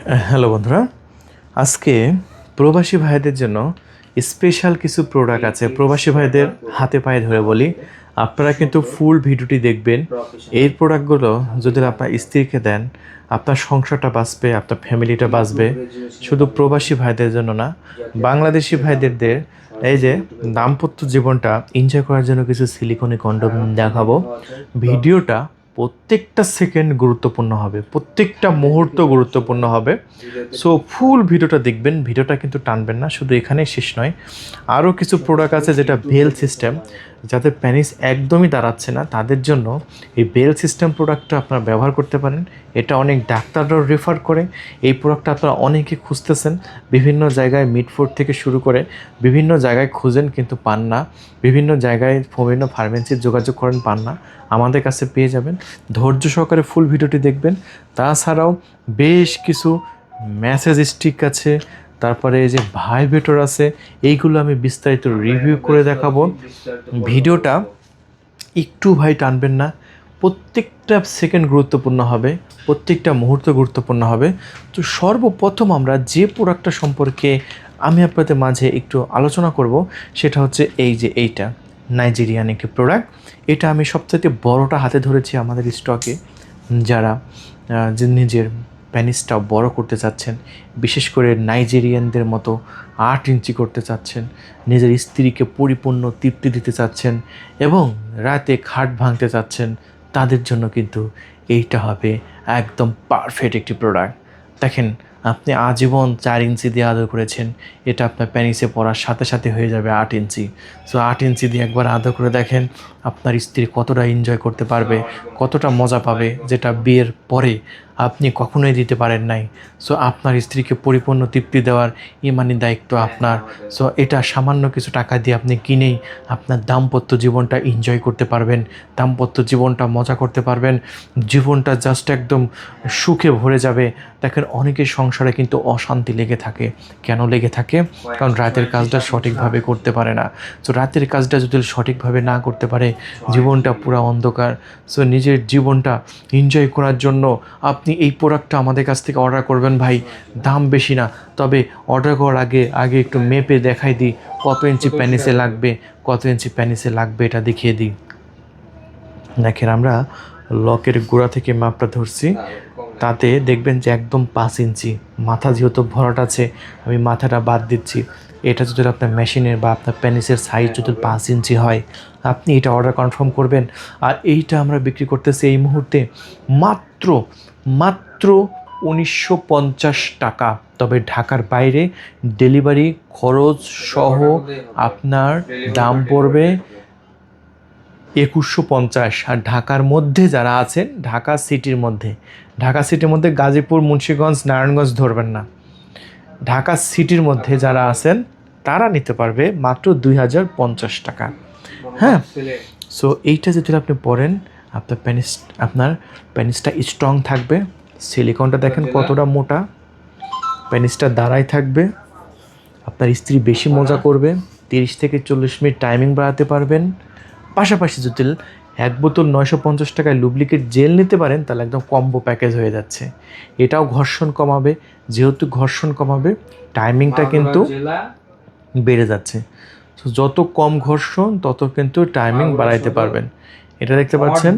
Hello বন্ধুরা, আজকে প্রবাসী ভাইদের জন্য স্পেশাল কিছু প্রোডাক্ট আছে। প্রবাসী ভাইদের হাতে পায়ে ধরে বলি, আপনারা কিন্তু ফুল ভিডিওটি দেখবেন। এই প্রোডাক্টগুলো যদি আপনার স্ত্রীকে দেন, আপনার সংসারটা বাঁচবে, আপনার ফ্যামিলিটা বাঁচবে। শুধু প্রবাসী ভাইদের জন্য না, বাংলাদেশি ভাইদের এই যে দাম্পত্য জীবনটা এনজয় করার জন্য কিছু সিলিকনি কন্ডোম দেখাবো। ভিডিওটা প্রত্যেকটা সেকেন্ড গুরুত্বপূর্ণ হবে, প্রত্যেকটা মুহূর্ত গুরুত্বপূর্ণ হবে। সো ফুল ভিডিওটা দেখবেন, ভিডিওটা কিন্তু টানবেন না। শুধু এখানেই শেষ নয়, আরও কিছু প্রোডাক্ট আছে যেটা বেল সিস্টেম, যাদের প্যানিস একদমই দাঁড়াচ্ছে না তাদের জন্য এই বেল সিস্টেম প্রোডাক্টটা আপনারা ব্যবহার করতে পারেন। এটা অনেক ডাক্তাররাও রেফার করে। এই প্রোডাক্টটা আপনারা অনেকে খুঁজতেছেন, বিভিন্ন জায়গায় মিডফোর্ড থেকে শুরু করে বিভিন্ন জায়গায় খুঁজেন কিন্তু পান না, বিভিন্ন জায়গায় বিভিন্ন ফার্মেসির যোগাযোগ করেন, পান না। আমাদের কাছে পেয়ে যাবেন। ধৈর্য সহকারে ফুল ভিডিওটি দেখবেন। তাছাড়াও বেশ কিছু মেসেজ স্টিক আছে, তারপরে এই যে ভাইব্রেটর আছে, এইগুলো আমি বিস্তারিত রিভিউ করে দেখাবো। ভিডিওটা একটু ভাই টানবেন না, প্রত্যেকটা সেকেন্ড গুরুত্বপূর্ণ হবে, প্রত্যেকটা মুহূর্ত গুরুত্বপূর্ণ হবে। তো সর্বপ্রথম আমরা যে প্রোডাক্টটা সম্পর্কে আমি আপনাদের মাঝে একটু আলোচনা করব সেটা হচ্ছে এই যে এইটা নাইজেরিয়ান একটি প্রোডাক্ট। এটা আমি সবথেকে বড়টা হাতে ধরেছি আমাদের স্টকে। যারা যে নিজের প্যানিসটা বড় করতে চাচ্ছেন, বিশেষ করে নাইজেরিয়ানদের মতো 8 ইঞ্চি করতে চাচ্ছেন, নিজের স্ত্রীকে পরিপূর্ণ তৃপ্তি দিতে চাচ্ছেন এবং রাতে খাট ভাঙতে চাচ্ছেন, তাদের জন্য কিন্তু এইটা হবে একদম পারফেক্ট একটি প্রোডাক্ট। দেখেন, আপনি আজীবন 4 ইঞ্চি দিয়ে আদর করেছেন, এটা আপনার প্যানিসে পড়ার সাথে সাথে হয়ে যাবে 8 ইঞ্চি। সো 8 ইঞ্চি দিয়ে একবার আদর করে দেখেন আপনার স্ত্রী কতটা এনজয় করতে পারবে, কতটা মজা পাবে, যেটা বিয়ের পরে আপনি কখনোই দিতে পারেন নাই। সো আপনার স্ত্রীকে পরিপূর্ণ তৃপ্তি দেওয়ার ইমানি দায়িত্ব আপনার। সো এটা সামান্য কিছু টাকা দিয়ে আপনি কিনেই আপনার দাম্পত্য জীবনটা এনজয় করতে পারবেন, দাম্পত্য জীবনটা মজা করতে পারবেন, জীবনটা জাস্ট একদম সুখে ভরে যাবে। দেখেন, অনেকের সংসারে কিন্তু অশান্তি লেগে থাকে। কেন লেগে থাকে? কারণ রাতের কাজটা সঠিকভাবে করতে পারে না। সো রাতের কাজটা যদি সঠিকভাবে না করতে পারে, জীবনটা পুরো অন্ধকার। সো নিজের জীবনটা এনজয় করার জন্য আপনি এই প্রোডাক্টটা আমাদের কাছ থেকে অর্ডার করবেন ভাই। দাম বেশি না, তবে অর্ডার করার আগে একটু মেপে দেখাই দিই কত ইঞ্চি প্যানিসে লাগবে, কত ইঞ্চি প্যানিসে লাগবে এটা দেখিয়ে দিই। দেখেন, আমরা লকের গোড়া থেকে মাপটা ধরছি, তাতে দেখবেন যে একদম 5 ইঞ্চি। মাথা যেহেতু ভরাট আছে, আমি মাথাটা বাদ দিচ্ছি। এটা যদি আপনার মেশিনের বা আপনার প্যানিসের সাইজ যদি 5 ইঞ্চি হয়, আপনি এটা অর্ডার কনফার্ম করবেন। আর এইটা আমরা বিক্রি করতেছি এই মুহূর্তে মাত্র মাত্র 1950 টাকা। তবে ঢাকার বাইরে ডেলিভারি খরচ সহ আপনার দাম পড়বে 2150। আর ঢাকার মধ্যে যারা আছেন, ঢাকা সিটির মধ্যে, গাজীপুর, মুন্সিগঞ্জ, নারায়ণগঞ্জ ধরবেন না, ঢাকা সিটির মধ্যে যারা আছেন তারা নিতে পারবে মাত্র 2050 টাকা। হ্যাঁ, সো এইটা যদি আপনি পরেন, আপনার প্যানিসটা স্ট্রং থাকবে। সিলিকনটা দেখেন কতটা মোটা, প্যানিসটা দাঁড়াই থাকবে, আপনার স্ত্রী বেশি মজা করবে, 30 থেকে 40 মিনিট টাইমিং বাড়াতে পারবেন। পাশাপাশি যদি 1 বোতল 950 টাকায় লুব্রিকেট জেল নিতে পারেন, তাহলে একদম কম্বো প্যাকেজ হয়ে যাচ্ছে। এটাও ঘর্ষণ কমাবে, যেহেতু ঘর্ষণ কমাবে টাইমিংটা কিন্তু বেড়ে যাচ্ছে। তো যত কম ঘর্ষণ তত কিন্তু টাইমিং বাড়াইতে পারবেন। এটা দেখতে পাচ্ছেন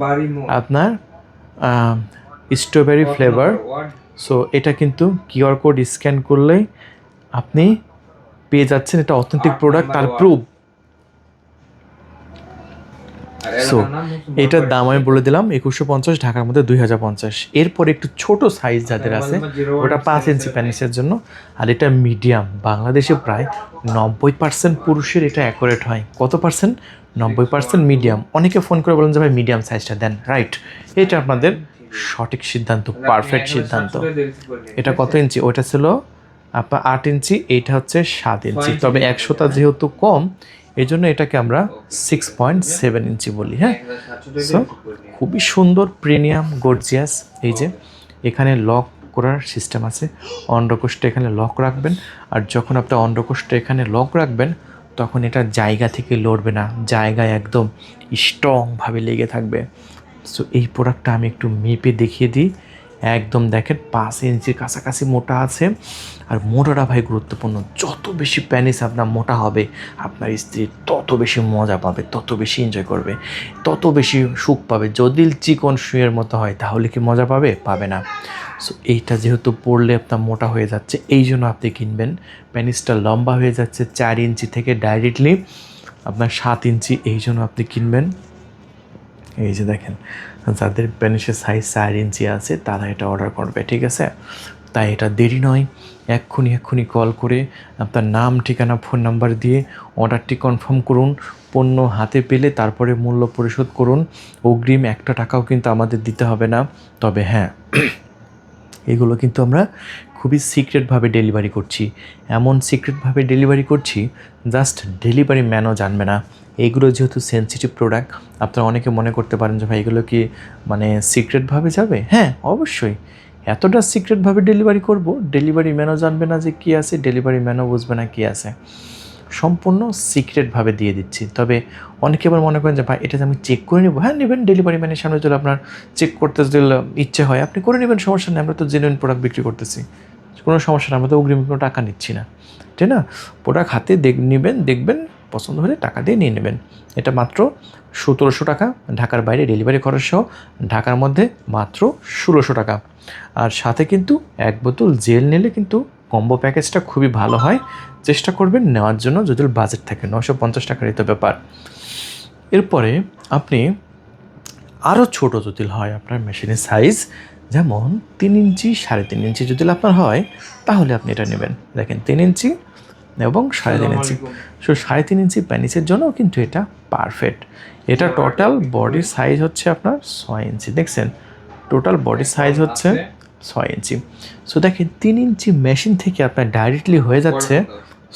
আপনার স্ট্রবেরি ফ্লেভার। সো এটা কিন্তু কিউআর কোড স্ক্যান করলেই আপনি পেয়ে যাচ্ছেন, এটা অথেন্টিক প্রোডাক্ট, তার প্রুফ। সো এটার দাম আমি বলে দিলাম 2150, ঢাকার মধ্যে 2050। এরপর একটু ছোট সাইজ যাদের আছে, ওটা 5 ইঞ্চি প্যানিসের জন্য। আর এটা মিডিয়াম। বাংলাদেশে প্রায় 90% পুরুষের এটা অ্যাকুরেট হয়। কত পার্সেন্ট? 90% মিডিয়াম। অনেকে ফোন করে বলেন যে ভাই মিডিয়াম সাইজটা দেন। রাইট, এটা আপনাদের সঠিক সিদ্ধান্ত, পারফেক্ট সিদ্ধান্ত। এটা কত ইঞ্চি? ওইটা ছিল আপনার 8 ইঞ্চি, এইটা হচ্ছে 7 ইঞ্চি। তবে 100টা যেহেতু কম, এই জন্য এটাকে আমরা 6.7 ইঞ্চি বলি। হ্যাঁ, সো খুবই সুন্দর, প্রিমিয়াম, গর্জিয়াস। এই যে এখানে লক করার সিস্টেম আছে, অন্ডকোষটা এখানে লক রাখবেন। আর যখন আপনি অন্ডকোষটা এখানে লক রাখবেন, তখন এটা জায়গা থেকে লড়বে না, জায়গায় একদম স্ট্রংভাবে লেগে থাকবে। সো এই প্রোডাক্টটা আমি একটু মেপে দেখিয়ে দিই। একদম দেখেন 5 ইঞ্চির কাছাকাছি মোটা আছে। আর মোটাটা ভাই গুরুত্বপূর্ণ, যত বেশি প্যানিস আপনার মোটা হবে আপনার স্ত্রী তত বেশি মজা পাবে, তত বেশি এনজয় করবে, তত বেশি সুখ পাবে। যদি চিকন শুয়ের মতো হয় তাহলে কি মজা পাবে? পাবে না। সো এইটা যেহেতু পরলে আপনার মোটা হয়ে যাচ্ছে, এই জন্য আপনি কিনবেন। প্যানিসটা লম্বা হয়ে যাচ্ছে 4 ইঞ্চি থেকে ডাইরেক্টলি আপনার 7 ইঞ্চি, এই জন্য আপনি কিনবেন। এই যে দেখেন, যাদের প্যানিসের সাইজ 4 ইঞ্চি আছে তারা এটা অর্ডার করবে, ঠিক আছে? তাই এটা দেরি নয়, এক্ষুনি কল করে আপনার নাম, ঠিকানা, ফোন নাম্বার দিয়ে অর্ডারটি কনফার্ম করুন। পণ্য হাতে পেলে তারপরে মূল্য পরিশোধ করুন। অগ্রিম 1 টাকাও কিন্তু আমাদের দিতে হবে না। তবে হ্যাঁ, এগুলো কিন্তু আমরা খুবই সিক্রেটভাবে ডেলিভারি করছি। এমন সিক্রেটভাবে ডেলিভারি করছি জাস্ট ডেলিভারি ম্যানও জানবে না। এইগুলো যেহেতু সেনসিটিভ প্রোডাক্ট, আপনারা অনেকে মনে করতে পারেন যে ভাই এগুলো কি মানে সিক্রেটভাবে যাবে? হ্যাঁ, অবশ্যই। এতটা সিক্রেটভাবে ডেলিভারি করব, ডেলিভারি ম্যানও জানবে না যে কী আছে, ডেলিভারি ম্যানও বুঝবে না কী আছে। সম্পূর্ণ সিক্রেটভাবে দিয়ে দিচ্ছি। তবে অনেকে আবার মনে করেন যে ভাই এটা যে আমি চেক করে নেবো। হ্যাঁ, নেবেন। ডেলিভারি ম্যানের সামনে যদি আপনার চেক করতে যদি ইচ্ছে হয় আপনি করে নেবেন, সমস্যা নেই। আমরা তো জেনুইন প্রোডাক্ট বিক্রি করতেছি, কোনো সমস্যা নেই। আমরা তো অগ্রিম কোনো টাকা নিচ্ছি না, ঠিক না? প্রোডাক্ট হাতে নেবেন, দেখবেন, পছন্দ হলে টাকা দিয়ে নিয়ে নেবেন। এটা মাত্র 1700 টাকা, ঢাকার বাইরে ডেলিভারি খরচ সহ, ঢাকার মধ্যে মাত্র 1600 টাকা। আর সাথে কিন্তু 1 বোতল জেল নিলে কিন্তু কম্বো প্যাকেজটা খুবই ভালো হয়। চেষ্টা করবেন নেওয়ার জন্য যদি বাজেট থাকে। 950 টাকারই তো ব্যাপার। এরপরে আপনি আরও ছোটো যদি হয় আপনার মেশিনের সাইজ, যেমন 3 ইঞ্চি, 3.5 ইঞ্চি যদি আপনার হয় তাহলে আপনি এটা নেবেন। দেখেন 3 ইঞ্চি এবং 3.5 ইঞ্চি। সো 3.5 ইঞ্চি প্যানিসের জন্য কিন্তু এটা পারফেক্ট। এটা টোটাল বডি সাইজ হচ্ছে আপনার 6 ইঞ্চি। দেখছেন, টোটাল বডি সাইজ হচ্ছে 6 ইঞ্চি। সো দেখেন 3 ইঞ্চি মেশিন থেকে আপনার ডাইরেক্টলি হয়ে যাচ্ছে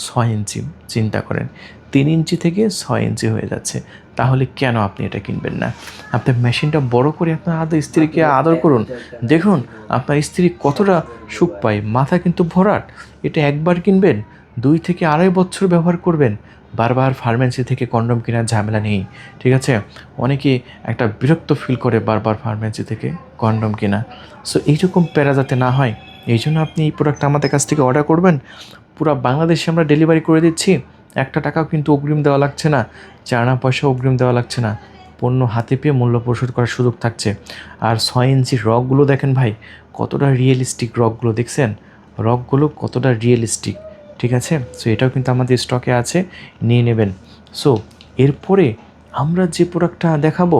6 ইঞ্চি। চিন্তা করেন, 3 ইঞ্চি থেকে 6 ইঞ্চি হয়ে যাচ্ছে। তাহলে কেন আপনি এটা কিনবেন না? আপনার মেশিনটা বড় করে আপনার স্ত্রীকে আদর করুন। দেখুন আপনার স্ত্রী কতটা সুখ পায়, মাথা কিন্তু ভরাট। এটা একবার কিনবেন, 2 থেকে 2.5 বছর ব্যবহার করবেন। বারবার ফার্মেসি থেকে কন্ডম কেনার ঝামেলা নেই, ঠিক আছে? অনেকে একটা বিরক্ত ফিল করে বারবার ফার্মেসি থেকে কন্ডম কেনা। সো এইরকম প্যারা যাতে না হয়, এই জন্য আপনি এই প্রোডাক্টটা আমাদের কাছ থেকে অর্ডার করবেন। পুরো বাংলাদেশে আমরা ডেলিভারি করে দিচ্ছি। 1 টাকাও কিন্তু অগ্রিম দেওয়া লাগছে না, 4 আনা পয়সা অগ্রিম দেওয়া লাগছে না। পণ্য হাতে পেয়ে মূল্য পরিশোধ করার সুযোগ থাকছে। আর 6 ইঞ্চির রকগুলো দেখেন ভাই, কতটা রিয়েলিস্টিক রকগুলো দেখছেন? রকগুলো কতটা রিয়েলিস্টিক, ঠিক আছে? সো এটাও কিন্তু আমাদের স্টকে আছে, নিয়ে নেবেন। সো এরপরে আমরা যে প্রোডাক্টটা দেখাবো,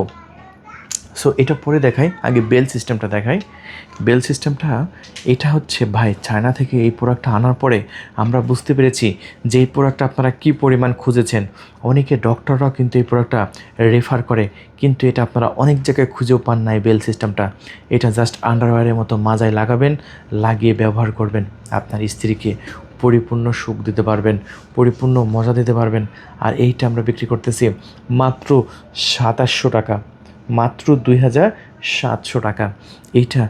সো এটা পরে দেখাই, আগে বেল সিস্টেমটা দেখাই। বেল সিস্টেমটা এটা হচ্ছে ভাই চায়না থেকে এই প্রোডাক্টটা আনার পরে আমরা বুঝতে পেরেছি যে এই প্রোডাক্টটা আপনারা কী পরিমাণ খুঁজেছেন। অনেকে ডক্টররাও কিন্তু এই প্রোডাক্টটা রেফার করে, কিন্তু এটা আপনারা অনেক জায়গায় খুঁজেও পান না এই বেল সিস্টেমটা। এটা জাস্ট আন্ডারওয়্যারের মতো মাজায় লাগাবেন, লাগিয়ে ব্যবহার করবেন। আপনার স্ত্রীকে পরিপূর্ণ সুখ দিতে পারবেন, পরিপূর্ণ মজা দিতে পারবেন। আর এইটা আমরা বিক্রি করতেছি মাত্র 2700 টাকা, মাত্র 2700 টাকা। এইটা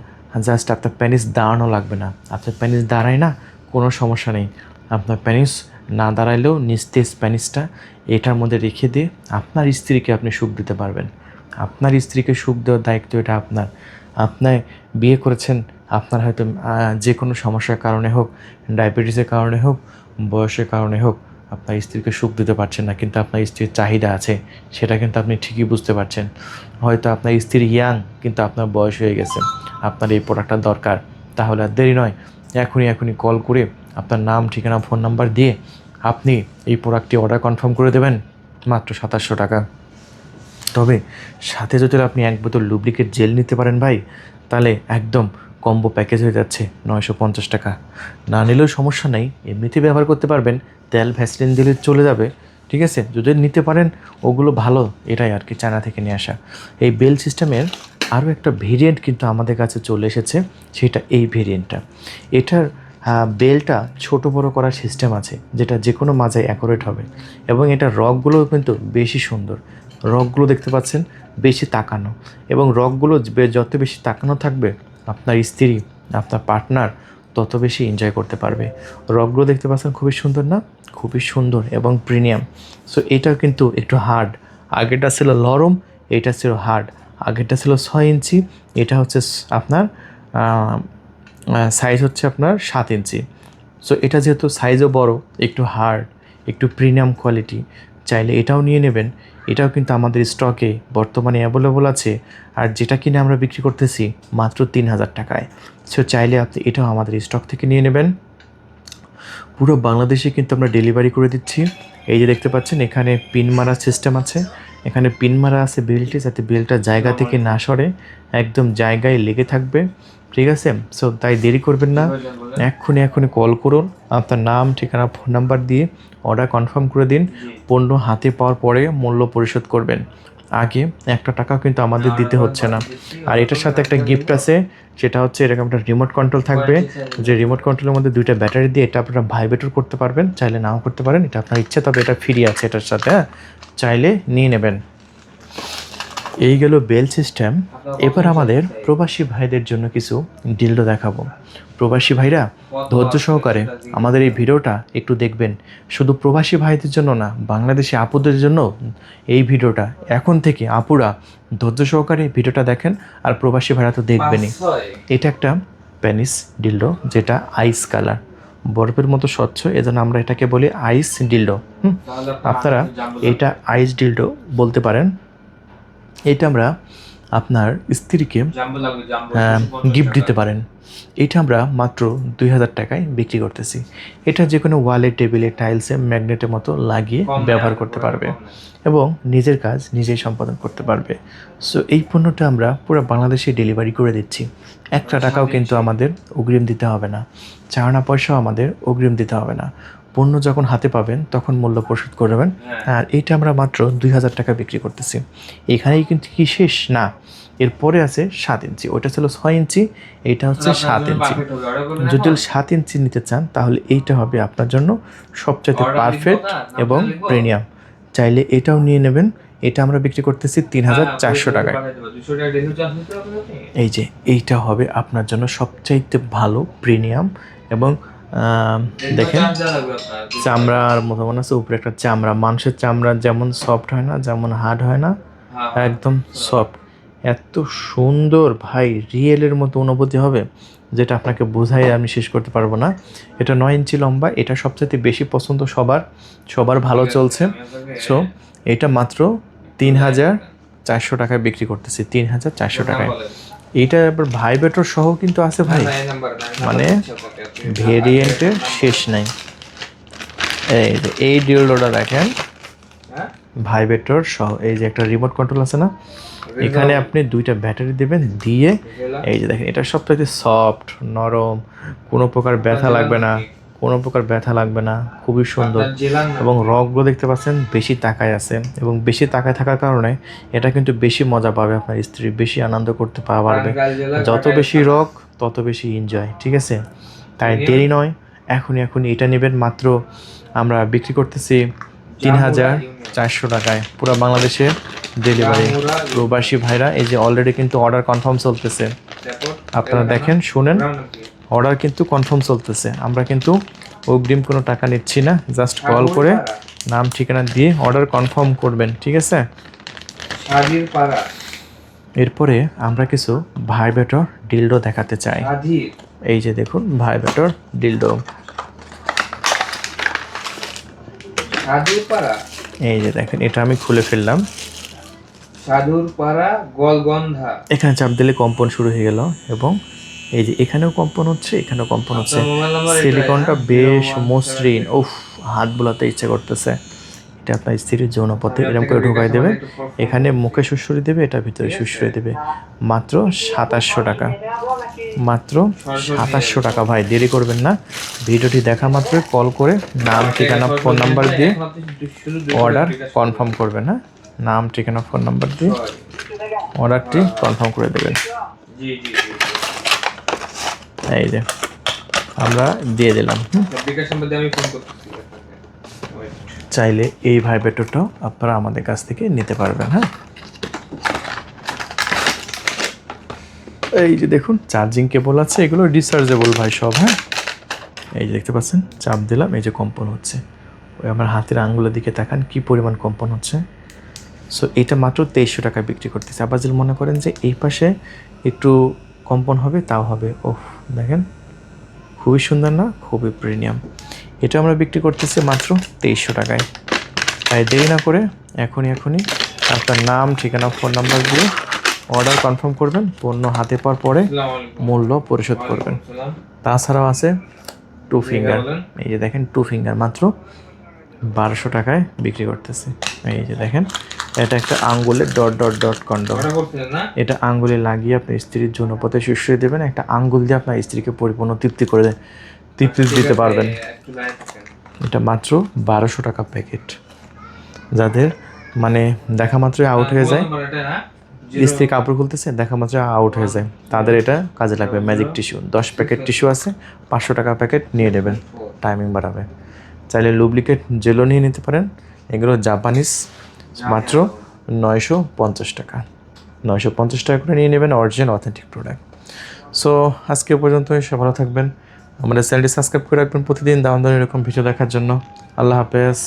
জাস্ট আপনার প্যানিস দাঁড়ানো লাগবে না। আপনার প্যানিস দাঁড়ায় না, কোনো সমস্যা নেই। আপনার প্যানিস না দাঁড়াইলেও নিস্তেজ প্যানিসটা এটার মধ্যে রেখে দিয়ে আপনার স্ত্রীকে আপনি সুখ দিতে পারবেন। আপনার স্ত্রীকে সুখ দেওয়ার দায়িত্ব এটা আপনার। আপনার বিয়ে করেছেন, আপনার হয়তো যে কোনো সমস্যার কারণে হোক, ডায়াবেটিসের কারণে হোক, বয়সের কারণে হোক, আপনার স্ত্রীকে সুখ দিতে পারছেন না, কিন্তু আপনার স্ত্রীর চাহিদা আছে, সেটা কিন্তু আপনি ঠিকই বুঝতে পারছেন। হয়তো আপনার স্ত্রী ইয়াং, কিন্তু আপনার বয়স হয়ে গেছে, আপনার এই প্রোডাক্টটা দরকার। তাহলে আর দেরি নয়, এখনই কল করে আপনার নাম, ঠিকানা, ফোন নাম্বার দিয়ে আপনি এই প্রোডাক্টটি অর্ডার কনফার্ম করে দেবেন মাত্র 2700 টাকা। তবে সাথে যদি আপনি 1 বোতল লুব্রিকেট জেল নিতে পারেন ভাই, তাহলে একদম কম্বো প্যাকেজ হয়ে যাচ্ছে 950 টাকা। না নিলেও সমস্যা নেই, এমনিতেই ব্যবহার করতে পারবেন, তেল ভ্যাসলিন দিলে চলে যাবে, ঠিক আছে? যদি নিতে পারেন ওগুলো ভালো, এটাই আর কি চায়না থেকে নিয়ে আসা। এই বেল সিস্টেমের আরও একটা ভেরিয়েন্ট কিন্তু আমাদের কাছে চলে এসেছে, সেটা এই ভেরিয়েন্টটা। এটার বেলটা ছোট বড় করার সিস্টেম আছে, যেটা যে কোনো মাজায় অ্যাকোরেট হবে। এবং এটার রকগুলোও কিন্তু বেশি সুন্দর। রকগুলো দেখতে পাচ্ছেন বেশি তাকানো, এবং রকগুলো যত বেশি তাকানো থাকবে আপনার স্ত্রী, আপনার পার্টনার তত বেশি এনজয় করতে পারবে। রকগুলো দেখতে পাচ্ছেন খুবই সুন্দর না? খুবই সুন্দর এবং প্রিমিয়াম। সো এটাও কিন্তু একটু হার্ড। আগেরটা ছিল নরম, এটা ছিল হার্ড। আগেরটা ছিল 6 ইঞ্চি, এটা হচ্ছে আপনার সাইজ হচ্ছে আপনার 7 ইঞ্চি। সো এটা যেহেতু সাইজও বড়, একটু হার্ড, একটু প্রিমিয়াম কোয়ালিটি, চাইলে এটাও নিয়ে নেবেন। এটাও কিন্তু আমাদের স্টকে বর্তমানে অ্যাভেলেবল আছে, আর যেটা কিনে আমরা বিক্রি করতেছি মাত্র 3000 টাকায়। সো চাইলে আপনি এটাও আমাদের স্টক থেকে নিয়ে নেবেন। পুরো বাংলাদেশে কিন্তু আমরা ডেলিভারি করে দিচ্ছি। এই যে দেখতে পাচ্ছেন এখানে পিন মারার সিস্টেম আছে, এখানে পিন মারা আছে বেল্টে, যাতে বেল্টটা জায়গা থেকে না সরে, একদম জায়গায় লেগে থাকবে, ঠিক আছে? সো তাই দেরি করবেন না, এক্ষুনি কল করুন, আপনার নাম, ঠিকানা, ফোন নাম্বার দিয়ে অর্ডার কনফার্ম করে দিন। পণ্য হাতে পাওয়ার পরে মূল্য পরিশোধ করবেন, আগে একটা টাকাও কিন্তু আমাদের দিতে হচ্ছে না। আর এটার সাথে একটা গিফট আছে, সেটা হচ্ছে এরকম একটা রিমোট কন্ট্রোল থাকবে, যে রিমোট কন্ট্রোলের মধ্যে 2টা ব্যাটারি দিয়ে এটা আপনারা ভাইব্রেটর করতে পারবেন, চাইলে নাও করতে পারেন, এটা আপনার ইচ্ছা, তবে এটা ফ্রি আছে এটার সাথে, হ্যাঁ, চাইলে নিয়ে নেবেন। এই গেল বেল সিস্টেম। এবার আমাদের প্রবাসী ভাইদের জন্য কিছু ডিলডো দেখাবো। প্রবাসী ভাইরা ধৈর্য সহকারে আমাদের এই ভিডিওটা একটু দেখবেন, শুধু প্রবাসী ভাইদের জন্য না, বাংলাদেশি আপুদের জন্য এই ভিডিওটা। এখন থেকে আপুরা ধৈর্য সহকারে ভিডিওটা দেখেন, আর প্রবাসী ভাইরা তো দেখবেনই। এটা একটা পেনিস ডিলডো, যেটা আইস কালার, বরফের মতো স্বচ্ছ, এজন্য আমরা এটাকে বলি আইস ডিলডো। আপনারা এটা আইস ডিলডো বলতে পারেন। এটা আমরা আপনার স্ত্রীকে গিফট দিতে পারেন। এটা আমরা মাত্র 2000 টাকায় বিক্রি করতেছি। এটা যে কোনো ওয়ালে, টেবিলে, টাইলসে ম্যাগনেটের মতো লাগিয়ে ব্যবহার করতে পারবে এবং নিজের কাজ নিজেই সম্পাদন করতে পারবে। সো এই পণ্যটা আমরা পুরো বাংলাদেশে ডেলিভারি করে দিচ্ছি। একটা টাকাও কিন্তু আমাদের অগ্রিম দিতে হবে না, চাওনা পয়সাও আমাদের অগ্রিম দিতে হবে না। পণ্য যখন হাতে পাবেন তখন মূল্য পরিশোধ করবেন। আর এইটা আমরা মাত্র 2000 টাকা বিক্রি করতেছি। এখানেই কিন্তু কি শেষ না, এরপরে আছে 7 ইঞ্চি, ওইটা ছিল 6 ইঞ্চি, এইটা হচ্ছে 7 ইঞ্চি। যদি 7 ইঞ্চি নিতে চান তাহলে এইটা হবে আপনার জন্য সবচাইতে পারফেক্ট এবং প্রিমিয়াম, চাইলে এটাও নিয়ে নেবেন। এটা আমরা বিক্রি করতেছি 3400 টাকায়। এই যে এইটা হবে আপনার জন্য সবচাইতে ভালো প্রিমিয়াম, এবং দেখেন চামড়ার মতো মনে আছে, উপরে একটা চামড়া, মানুষের চামড়া যেমন সফট হয় না, যেমন হার্ড হয় না, একদম সফট, এত সুন্দর ভাই, রিয়েলের মতো অনুভূতি হবে, যেটা আপনাকে বোঝাই আমি শেষ করতে পারবো না। এটা 9 ইঞ্চি লম্বা, এটা সবচেয়ে বেশি পছন্দ সবার ভালো চলছে। সো এটা মাত্র 3400 টাকায় বিক্রি করতেছি, 3400 টাকায়। এইটা আবার ভাইব্রেটর সহ কিন্তু আছে ভাই, মানে ভেরিয়েন্টের শেষ নাই। এই ডিলডোটা দেখেন, ভাইব্রেটর সহ, এই যে একটা রিমোট কন্ট্রোল আছে না, এখানে আপনি 2টা ব্যাটারি দেবেন, দিয়ে এই যে দেখেন এটা সবথেকে সফট, নরম, কোনো প্রকার ব্যথা লাগবে না, খুবই সুন্দর। এবং রগগুলো দেখতে পাচ্ছেন বেশি তাকায় আছে, এবং বেশি তাকায় থাকার কারণে এটা কিন্তু বেশি মজা পাবে আপনার স্ত্রী, বেশি আনন্দ করতে পারবে। যত বেশি রগ তত বেশি এনজয়, ঠিক আছে? তাই দেরি নয়, এখনই এটা নেবেন। মাত্র আমরা বিক্রি করতেছি 3400 টাকায়, পুরো বাংলাদেশে ডেলিভারি। প্রবাসী ভাইরা এই যে অলরেডি কিন্তু অর্ডার কনফার্ম চলতেছে, আপনারা দেখেন, শুনেন, অর্ডার কিন্তু কনফার্ম চলতেছে। আমরা কিন্তু অগ্রিম কোনো টাকা নিচ্ছি না, জাস্ট কল করে নাম ঠিকানা দিয়ে অর্ডার কনফার্ম করবেন, ঠিক আছে? এরপরে আমরা কিছু ভাইব্রেটর ডিলডো দেখাতে চাই। এই যে দেখুন ভাইব্রেটর ডিলডো, এই যে দেখেন, এটা আমি খুলে ফেললাম, এখানে চাপ দিলে কম্পন শুরু হয়ে গেল, এবং এই যে এখানেও কম্পন হচ্ছে, এখানেও কম্পন হচ্ছে। সিলিকনটা বেশ মসৃণ, উফ, হাত বোলাতে ইচ্ছে করতেছে। এটা আপনার স্ত্রীর যৌনপথে এরকম করে ঢোকাই দেবে, এখানে মুখে সুড়সুড়ি দেবে, এটা ভিতরে সুড়সুড়ি দেবে। মাত্র 2700 টাকা, মাত্র 2700 টাকা। ভাই দেরি করবেন না, ভিডিওটি দেখা মাত্রই কল করে নাম, ঠিকানা, ফোন নাম্বার দিয়ে অর্ডার কনফার্ম করবেন। হ্যাঁ, নাম, ঠিকানা, ফোন নাম্বার দিয়ে অর্ডারটি কনফার্ম করে দেবেন। এই যে আমরা দিয়ে দিলাম। চাইলে এই ভাইব্রেটরটাও আপনারা আমাদের কাছ থেকে নিতে পারবেন। হ্যাঁ, এই যে দেখুন চার্জিং কেবল আছে, এগুলো রিচার্জেবল ভাই সব। হ্যাঁ, এই যে দেখতে পাচ্ছেন, চাপ দিলাম, এই যে কম্পন হচ্ছে, ওই আমার হাতের আঙ্গুলের দিকে তাকান কি পরিমাণ কম্পন হচ্ছে। সো এটা মাত্র 2300 টাকায় বিক্রি করতেছে। আবার যদি মনে করেন যে এই পাশে একটু কম্পন হবে তাও হবে। ওহ দেখেন খুবই সুন্দর না, খুবই প্রিমিয়াম। এটা আমরা বিক্রি করতেছি মাত্র 2300 টাকায়। তাই দেরি না করে এখনই আপনার নাম, ঠিকানা, ফোন নাম্বার দিয়ে অর্ডার কনফার্ম করবেন, পণ্য হাতে পাওয়ার পরে মূল্য পরিশোধ করবেন। তাছাড়াও আছে টু ফিঙ্গার, এই যে দেখেন টু ফিঙ্গার মাত্র 1200 টাকায় বিক্রি করতেছে। এই যে দেখেন এটা একটা আঙ্গুলের ডট ডট ডট কন্ডম, এটা আঙ্গুলে লাগিয়ে আপনার স্ত্রীর জন্য পথে শুষিয়ে দেবেন, একটা আঙ্গুল দিয়ে আপনার স্ত্রীকে পরিপূর্ণ তৃপ্তি দিতে পারবেন। এটা মাত্র 1200 টাকা প্যাকেট। যাদের মানে দেখা মাত্রই আউট হয়ে যায়, স্ত্রী কাপড় খুলতেছে দেখা মাত্র আউট হয়ে যায়, তাদের এটা কাজে লাগবে। ম্যাজিক টিস্যু 10 প্যাকেট টিস্যু আছে, 500 টাকা প্যাকেট নিয়ে নেবেন, টাইমিং বাড়াবে। চাইলে লুব্রিকেট জেলও নিয়ে নিতে পারেন, এগুলো জাপানিজ, মাত্র 950 টাকা। 950 টাকা করে নিয়ে নেবেন, অরিজিনাল অথেন্টিক প্রোডাক্ট। সো আজকে পর্যন্ত সব ভালো থাকবেন, আমাদের চ্যানেলটি সাবস্ক্রাইব করে রাখবেন প্রতিদিন দাম এরকম ভিডিও দেখার জন্য। আল্লাহ হাফেজ।